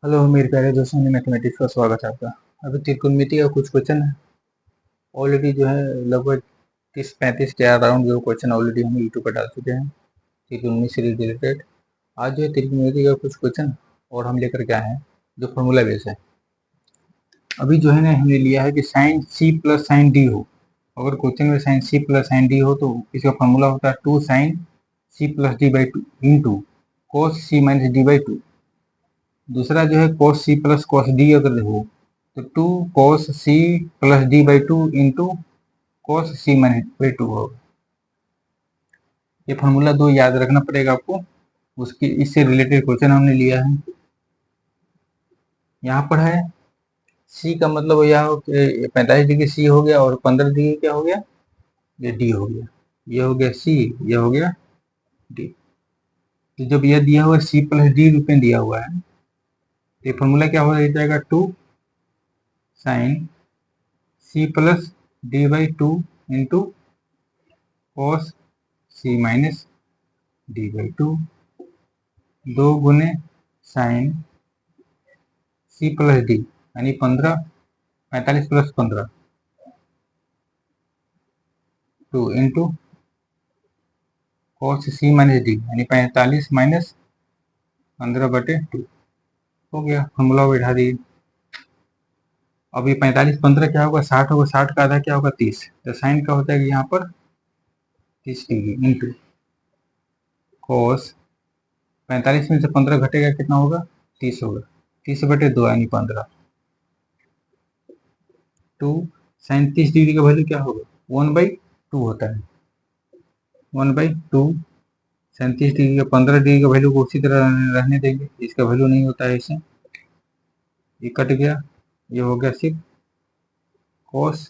Hello मेरे प्यारे दोस्तों में मैथमेटिक्स का स्वागत है आपका। अभी त्रिकोणमिति का कुछ क्वेश्चन है ऑलरेडी जो है लगभग 30-35 के अराउंड जो क्वेश्चन ऑलरेडी हम यूट्यूब पर डाल चुके हैं त्रिकोणमिति से रिलेटेड। आज जो है त्रिकोणमिति का कुछ क्वेश्चन और हम लेकर के आए हैं जो फॉर्मूला बेस है। अभी जो है ना हमने लिया है कि sine C plus sine D हो। अगर क्वेश्चन में sine C plus sine D हो तो इसका फॉर्मूला होता है 2 sine C plus D by 2 into cos C minus D by 2। दूसरा जो है cos c plus cos d अगर हो तो 2 cos c plus d by 2 into cos c minus by 2 होगा। ये फॉर्मूला 2 याद रखना पड़ेगा आपको। उसकी इससे रिलेटेड क्वेश्चन हमने लिया है। यहाँ पर है c का मतलब यह 45 डिग्री c हो गया और 15 डिग्री क्या हो गया, ये d हो गया। ये हो गया c, ये हो गया d। तो जब यह दिया हुआ c प्लस d रूप में दिया हुआ है तो ये फॉर्मूला क्या हो जाएगा 2 sine c plus D by 2 into cos C minus D by 2 2 गुने साइन सी प्लस डी यानी 15 45 plus 15 2 into cos C minus D यानी 45 माइनस 15/2 हो गया। फॉर्मूला बैठा दिए। अब ये 45 15 क्या होगा, 60 होगा। 60 का आधा क्या होगा, 30। तो साइन का होता है यहाँ पर 30 डिग्री इंटू कॉस 45 में से 15 घटेगा कितना होगा, 30 होगा। 30/2 यानी 15। 2 साइन 30 डिग्री का वैल्यू क्या होगा, 1/2 होता है। 1/2 37 डिग्री का 15 डिग्री का वैल्यू को उसी तरह रहने देंगे, इसका वैल्यू नहीं होता है इसे। ये कट गया, ये हो गया सिर्फ cos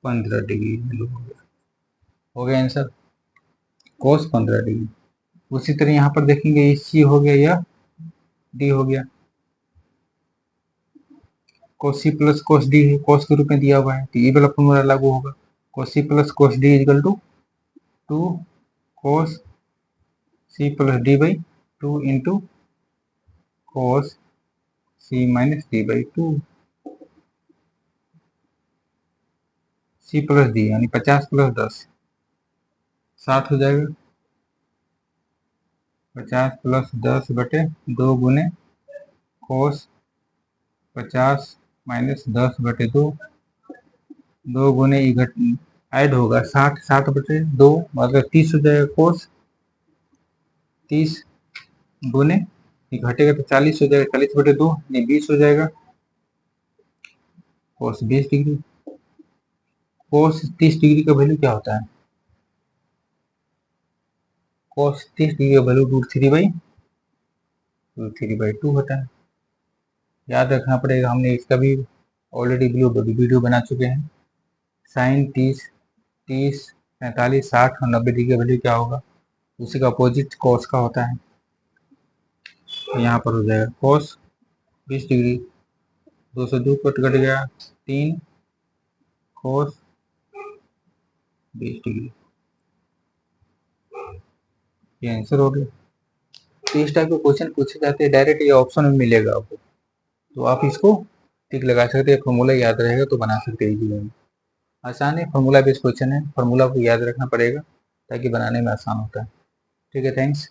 15 डिग्री वैल्यू हो गया आंसर cos 15 डिग्री। उसी तरह यहाँ पर देखेंगे ये c हो गया या d हो गया। cos c plus cos d है, cos के रूप में दिया हुआ है तो ये वाला फॉर्मूला लागू होगा। cos c plus cos d equal to 2 cos c plus d by 2 into cos c minus d by 2। c plus d यानी 50 प्लस 10 60 हो जाएगा। 50 प्लस 10/2 गुने cos 50 माइनस 10/2 2 गुने ऐड होगा 60 60/2 मतलब 30 हो जाएगा। cos 30 गुने ये घटेगा तो 40 हो जाएगा। 40/2 नहीं 20 हो जाएगा। cos 20 degree. cos 30 डिग्री का वैल्यू क्या होता है, cos 30 डिग्री का वैल्यू √3/2 होता है। याद रखना पड़ेगा। हमने इसका भी ऑलरेडी वीडियो बना चुके हैं। साइन 30 45 60 और 90 डिग्री का वैल्यू क्या होगा, उसी का अपोजिट cos का होता है। तो यहाँ पर हो जाएगा cos 20 डिग्री 2 से 2 कट गया 3 cos 20 डिग्री। ये आंसर हो गया। तो इस टाइप के क्वेश्चन पूछे जाते हैं डायरेक्ट, ये ऑप्शन में मिलेगा आपको, तो आप इसको टिक लगा सकते हैं। फॉर्मूला याद रहेगा तो बना सकते हैं इजीली। आसान है, फॉर्मूला बेस्ड क्वेश्चन है। फॉर्मूला को याद रखना पड़ेगा ताकि बनाने में आसान होता है। ठीक है, थैंक्स।